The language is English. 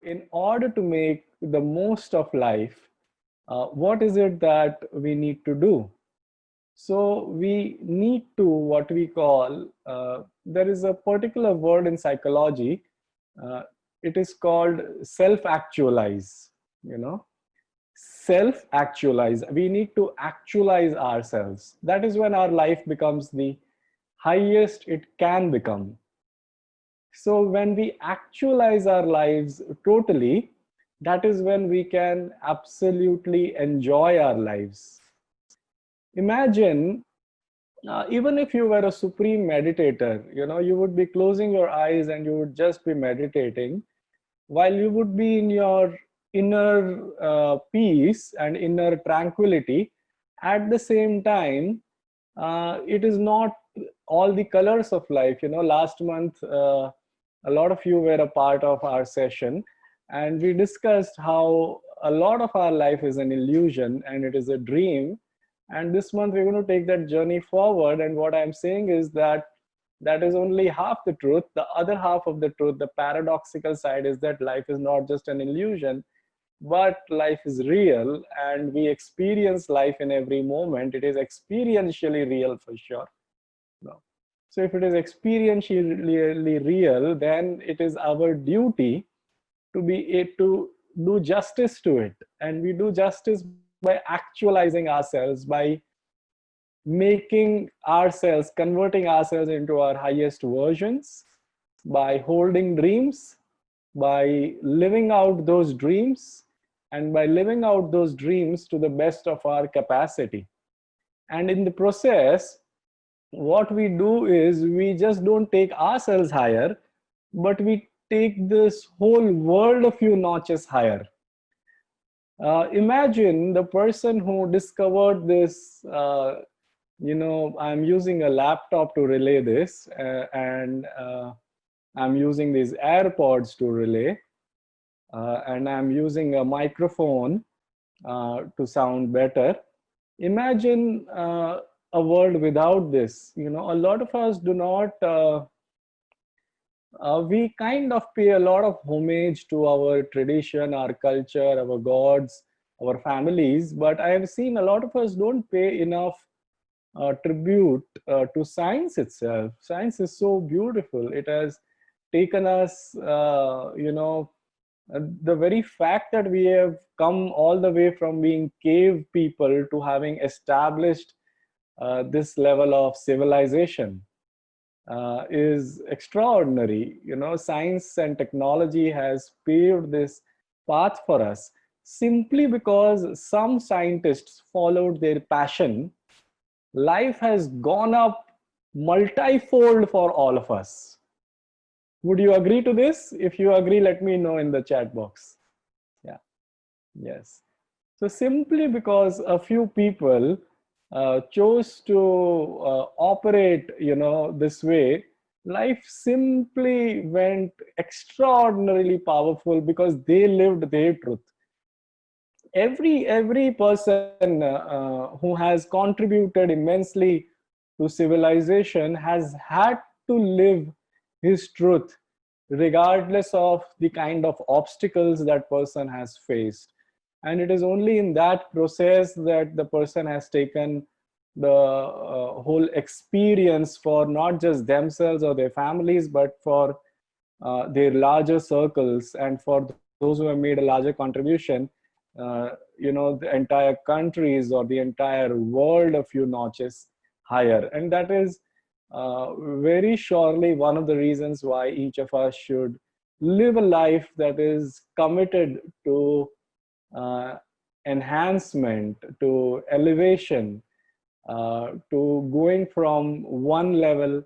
in order to make the most of life, what is it that we need to do? So we need to what we call, there is a particular word in psychology, uh, it is called self-actualize, you know, self-actualize. We need to actualize ourselves. That is when our life becomes the highest it can become. So when we actualize our lives totally, that is when we can absolutely enjoy our lives. Imagine, even if you were a supreme meditator, you know, you would be closing your eyes and you would just be meditating while you would be in your inner peace and inner tranquility. At the same time, it is not all the colors of life. You know, last month, a lot of you were a part of our session, and we discussed how a lot of our life is an illusion and it is a dream. And this month, we're going to take that journey forward. And what I'm saying is that that is only half the truth. The other half of the truth, the paradoxical side, is that life is not just an illusion, but life is real, and we experience life in every moment. It is experientially real for sure. No. So if it is experientially real, then it is our duty to be to do justice to it. And we do justice by actualizing ourselves, by making ourselves, converting ourselves into our highest versions, by holding dreams, by living out those dreams, and by living out those dreams to the best of our capacity. And in the process, what we do is we just don't take ourselves higher, but we take this whole world a few notches higher. Imagine the person who discovered this, you know, I'm using a laptop to relay this, and I'm using these AirPods to relay, and I'm using a microphone to sound better. Imagine a world without this. You know, a lot of us do not, we kind of pay a lot of homage to our tradition, our culture, our gods, our families, but I have seen a lot of us don't pay enough tribute to science itself. Science is so beautiful. It has taken us, you know, the very fact that we have come all the way from being cave people to having established this level of civilization is extraordinary. You know, science and technology has paved this path for us simply because some scientists followed their passion. Life has gone up multifold for all of us. Would you agree to this? If you agree, let me know in the chat box. Yeah, yes. So simply because a few people chose to operate, you know, this way, life simply went extraordinarily powerful because they lived their truth. Every person who has contributed immensely to civilization has had to live his truth regardless of the kind of obstacles that person has faced. And it is only in that process that the person has taken the whole experience for not just themselves or their families, but for their larger circles, and for those who have made a larger contribution, you know, the entire countries or the entire world a few notches higher. And that is very surely one of the reasons why each of us should live a life that is committed to enhancement, to elevation, to going from one level